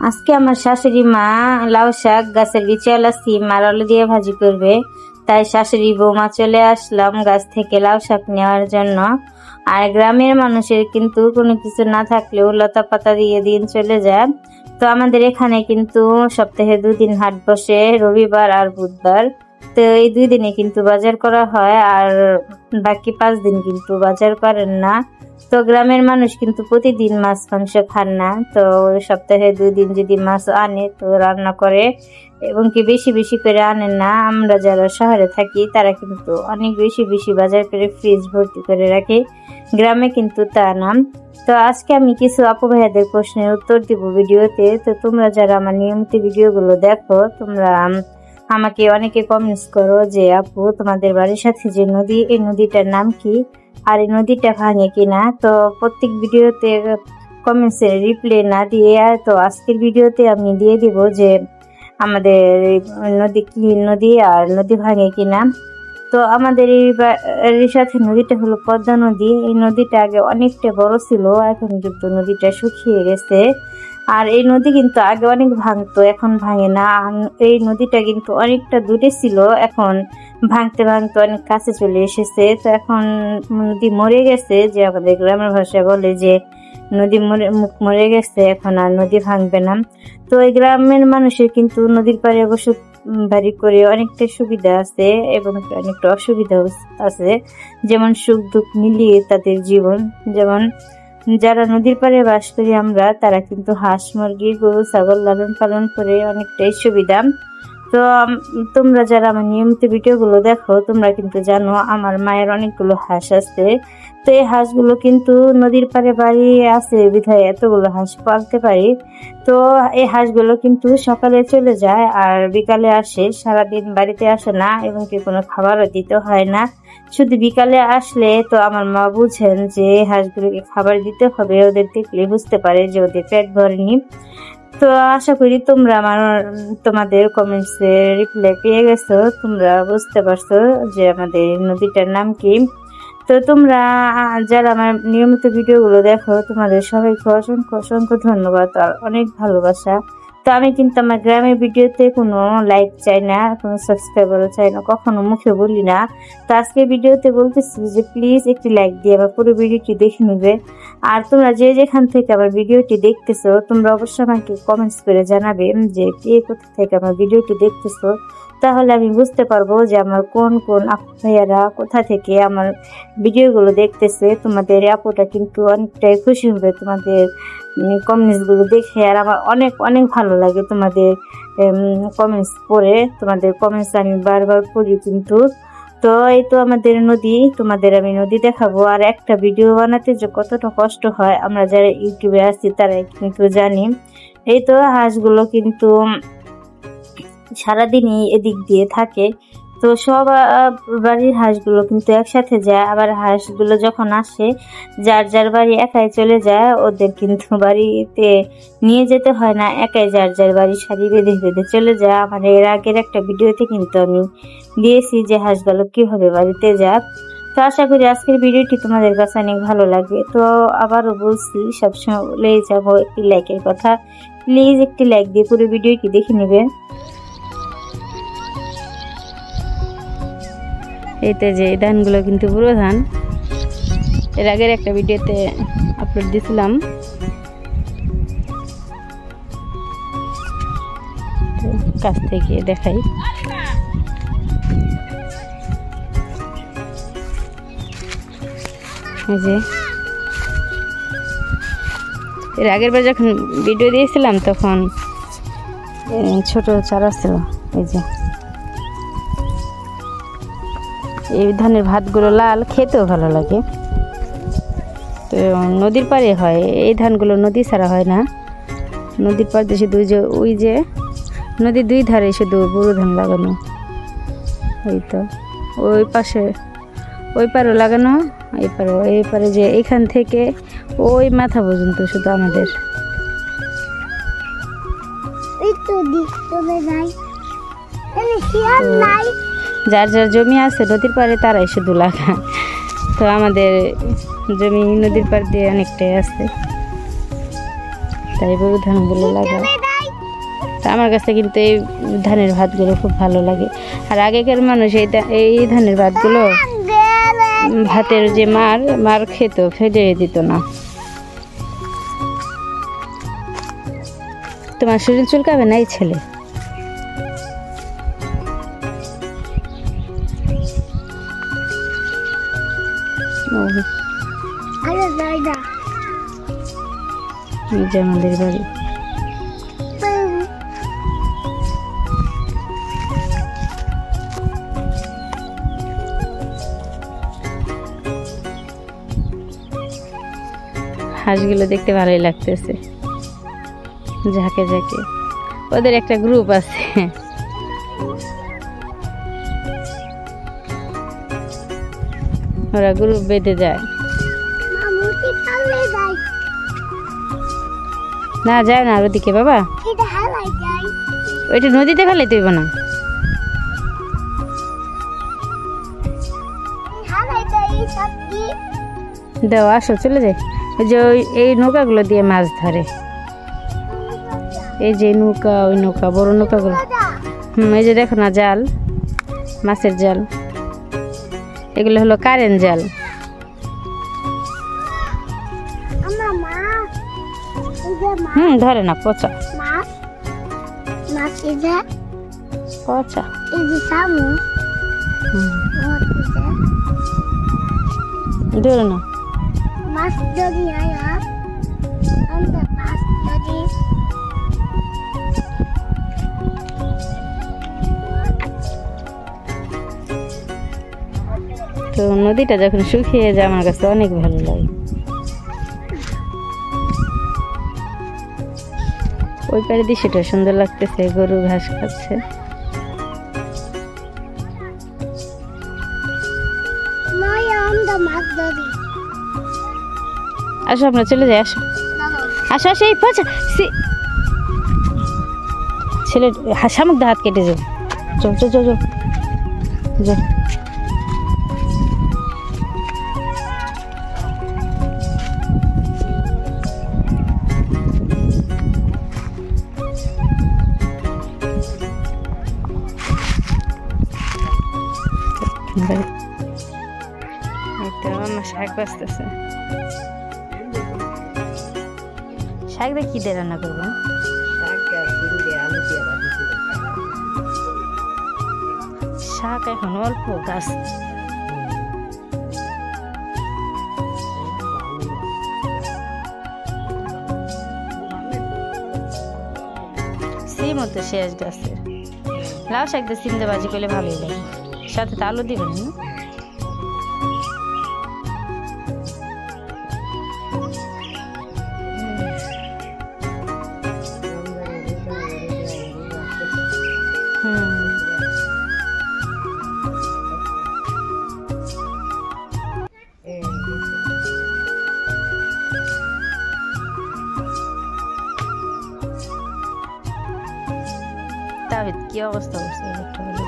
আজকে আমার শাশুড়ি মা লাউ শাক গাছের বিচলা সিম আর আলু দিয়ে ভাজি করবে, তাই শাশুড়ি বৌমা চলে আসলাম গাছ থেকে লাউ শাক নেওয়ার জন্য। আর গ্রামের মানুষের কিন্তু কোনো কিছু না থাকলেও লতা পাতা দিয়ে দিন চলে যায়। তো আমাদের এখানে কিন্তু সপ্তাহে 2 দিন হাট বসে, রবিবার আর বুধবার। তো এই 2 দিনে কিন্তু বাজার করা হয়, আর বাকি 5 দিন কিন্তু বাজার করেন না। তো গ্রামের মানুষ কিন্তু প্রতিদিন মাছ মাংস খান না, তো সপ্তাহে 2 দিন যদি মাছ আনে তো রান্না করে, এবং কি বেশি বেশি করে আনেন না। আমরা যারা শহরে থাকি তারা কিন্তু অনেক বেশি বেশি বাজার করে ফ্রিজ ভর্তি করে রাখে, গ্রামে কিন্তু তা না। তো আজকে আমি কিছু আপু ভাইয়াদের প্রশ্নের উত্তর দিব ভিডিওতে। তো তোমরা যারা আমার নিয়মিত ভিডিওগুলো দেখো, তোমরা আমাকে অনেকে কমেন্টস করো যে আপু তোমাদের বাড়ির সাথে যে নদী, এই নদীটার নাম কি, আর এই নদীটা ভাঙে কিনা। তো প্রত্যেক ভিডিওতে কমেন্টসের রিপ্লাই না দিয়ে, তো আজকের ভিডিওতে আমি দিয়ে দিব যে আমাদের নদী কি নদী আর নদী ভাঙে কিনা। তো আমাদের এই সাথে নদীটা হলো পদ্মা নদী। এই নদীটা আগে অনেকটা বড় ছিল, এখন কিন্তু নদীটা শুকিয়ে গেছে। আর এই নদী কিন্তু আগে অনেক ভাঙতো, এখন ভাঙে না। এই নদীটা কিন্তু অনেকটা দূরে ছিল, এখন ভাঙতে ভাঙতে অনেক কাছে চলে এসেছে। তো এখন নদী মরে গেছে, যে আমাদের গ্রামের ভাষায় বলে যে নদী মুখ মরে গেছে, এখন আর নদী ভাঙবে না। তো এই গ্রামের মানুষের কিন্তু নদীর পাড়ে অবশ্য বাড়ি করে অনেকটা সুবিধা আছে এবং অনেকটা অসুবিধা আছে, যেমন সুখ দুঃখ মিলিয়ে তাদের জীবন। যেমন যারা নদীর পাড়ে বাস করি আমরা, তারা কিন্তু হাঁস মুরগি গরু ছাগল লালন পালন করে অনেকটাই সুবিধা। তো তোমরা যারা আমার নিয়মিত ভিডিওগুলো দেখো, তোমরা কিন্তু জানো আমার মায়ের অনেকগুলো হাঁস আছে। তো এই হাঁসগুলো কিন্তু নদীর পাড়ে বাড়ি আছে বিধায় এতগুলো হাঁস পালতে পারি। তো এই হাঁসগুলো কিন্তু সকালে চলে যায় আর বিকালে আসে, সারাদিন বাড়িতে আসে না, এবং কি কোনো খাবারও দিতে হয় না। শুধু বিকালে আসলে তো আমার মা বুঝেন যে হাঁসগুলোকে খাবার দিতে হবে, ওদের দেখলে বুঝতে পারে যে ওদের পেট ভরেনি। তো আশা করি তোমরা তোমাদের কমেন্টসে রিপ্লাই পেয়ে গেছো, তোমরা বুঝতে পারছো যে আমাদের নদীটার নাম কি। তো তোমরা যারা আমার নিয়মিত ভিডিওগুলো দেখো, তোমাদের সবাইকে অসংখ্য অসংখ্য ধন্যবাদ আর অনেক ভালোবাসা। তো আমি কিন্তু আমার গ্রামের ভিডিওতে কোনো লাইক চাই না, কোনো সাবস্ক্রাইবারও চাই না, কখনো মুখে বলি না। তো আজকে ভিডিওতে বলতেছি যে প্লিজ একটি লাইক দিয়ে আমার পুরো ভিডিওটি দেখে নিবে। আর তোমরা যে যেখান থেকে আমার ভিডিওটি দেখতেছো, তোমরা অবশ্যই আমাকে কমেন্টস করে জানাবে যে কে কোথা থেকে আমার ভিডিওটি দেখতেছো, তাহলে আমি বুঝতে পারবো যে আমার কোন কোন আপু ভাইয়ারা কোথা থেকে আমার ভিডিওগুলো দেখতেছে। তোমাদের আপুটা কিন্তু অনেকটাই খুশি হবে তোমাদের কমেন্টসগুলো দেখে, আর আমার অনেক অনেক ভালো লাগে তোমাদের কমেন্টস পড়ে। তোমাদের কমেন্টস আমি বারবার পড়ি কিন্তু। তো এই তো আমাদের নদী, তোমাদের আমি নদী দেখাবো। আর একটা ভিডিও বানাতে যে কতটা কষ্ট হয় আমরা যারা ইউটিউবে আছি তারাই কিন্তু জানি। এই তো হাঁসগুলো কিন্তু সারাদিনই এদিক দিয়ে থাকে। তো সব বাড়ির হাঁসগুলো কিন্তু একসাথে যায়, আবার হাঁসগুলো যখন আসে যার যার বাড়ি একাই চলে যায়, ওদের কিন্তু বাড়িতে নিয়ে যেতে হয় না, একাই যার যার বাড়ি সারি বেঁধে বেঁধে চলে যায়। আমার এর আগের একটা ভিডিওতে কিন্তু আমি দিয়েছি যে হাঁসগুলো কিভাবে বাড়িতে যায়। তো আশা করি আজকের ভিডিওটি তোমাদের কাছে অনেক ভালো লাগবে। তো আবারও বলছি, সবসময় বলেই যাবো একটি লাইকের কথা, প্লিজ একটি লাইক দিয়ে পুরো ভিডিওটি দেখে নেবে। এইতে যে ধানগুলো কিন্তু পুরো ধান, এর আগের একটা ভিডিওতে আপলোড দিয়েছিলাম। কাছ থেকে দেখাই, এই যে এর আগের বার যখন ভিডিও দিয়েছিলাম তখন ছোট চারা ছিল। এই যে এই ধানের ভাতগুলো লাল, খেতেও ভালো লাগে। তো নদীর পাড়ে হয় এই ধানগুলো, নদী ছাড়া হয় না। নদীর পাড় দিয়ে শুধু ওই যে নদীর 2 ধারে শুধু বুড়ো ধান লাগানো। ওই তো ওই পাশে ওই পাড়ও লাগানো, এই পাড়ও, এই পাড়ে যে এখান থেকে ওই মাথা পর্যন্ত শুধু আমাদের। যার যার জমি আছে নদীর পাড়ে তারাই শুধু লাগায়। তো আমাদের জমি নদীর পাড় দিয়ে অনেকটাই আছে। তাই গরু ধানগুলো লাগায়। তা আমার কাছে কিন্তু এই ধানের ভাতগুলো খুব ভালো লাগে। আর আগেকার মানুষ এই ধানের ভাতগুলো ভাতের যে মার খেত, ফেলে দিত না। তোমার শরীর চুলকাবে না এই ছেলে? আমাদের বাড়ি হাঁসগুলো দেখতে ভালোই লাগতেছে, ঝাঁকে ঝাঁকে। ওদের একটা গ্রুপ আছে, ওরা গ্রুপ বেঁধে যায়। না যায় না ওদিকে বাবা, ওইটা নদীতে ফেলাইতে হইব না। দাও আসো, চলে যাই। ওই যে এই নৌকাগুলো দিয়ে মাছ ধরে, এই যে নৌকা, ওই নৌকা, বড় নৌকাগুলো। এই যে দেখো না, জাল, মাছের জাল, এগুলো হলো কারেন্ট জাল। ধরে না, পচা পচা। ধরে না তো। নদীটা যখন শুকিয়ে যায় আমার কাছে অনেক ভালো লাগে। ওই পাড়ে দৃশ্যটা সুন্দর লাগতেছে, গরু ঘাস খাচ্ছে। আসো আমরা চলে যাই, আসো আসো আসো। এই পচা ছেলে শামুক হাত কেটে যাবে। চল চল চল চল। শাক বাঁচতেছে। শাক দিয়ে কি দিয়ে রান্না করবো? শাক এখন অল্প গাছ। সিম তো শেষ গাছের। লাউ শাক দিয়ে সিম দিয়ে ভাজি করলে ভালোই লাগে, সাথে তো আলু দিবেন না। তাবিদ কি অবস্থা করছে একটা বলে।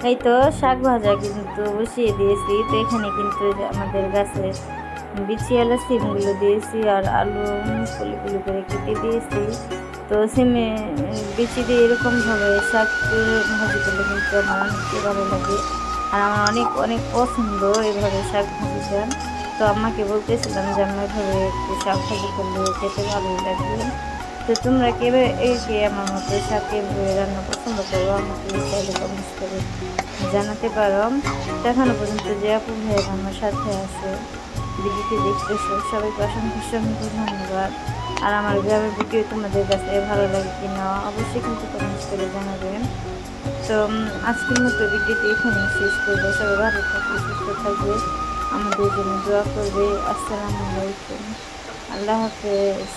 এই তো শাক ভাজা কিন্তু বসিয়ে দিয়েছি। তো এখানে কিন্তু আমাদের গাছের বিচিওয়ালা সিমগুলো দিয়েছি আর আলু ফুলি করে কেটে দিয়েছি। তো সিমে বিচি দিয়ে এরকমভাবে শাক ভাজি করলে কিন্তু আমার অনেক ভালো লাগে, আর আমার অনেক অনেক পছন্দ এভাবে শাক ভাজিটা। তো আমাকে বলতেছিলাম যে আমি এভাবে একটু শাক ভাজি করলে খেতে ভালোই লাগবে। তো তোমরা কেবে আমার মতো শাক এভাবে রান্না পছন্দ করো, আমাকে চাইলে কমেন্ট করে জানাতে পারো। এখনো পর্যন্ত যে আপু ভাইয়ের আমার সাথে আছে, ভিডিওটি দেখতেছো, সবাইকে অসংখ্য ধন্যবাদ। আর আমার গ্রামের ভিডিও তোমাদের কাছে ভালো লাগে কিনা অবশ্যই কিন্তু কমেন্ট করে জানাবেন। তো আজকের মতো ভিডিওটি এখানে শেষ করবো। সবাই ভালো থাকবে, সুস্থ থাকবে, আমাদের জন্য দোয়া করবে। আসসালামু আলাইকুম, আল্লাহ হাফেজ।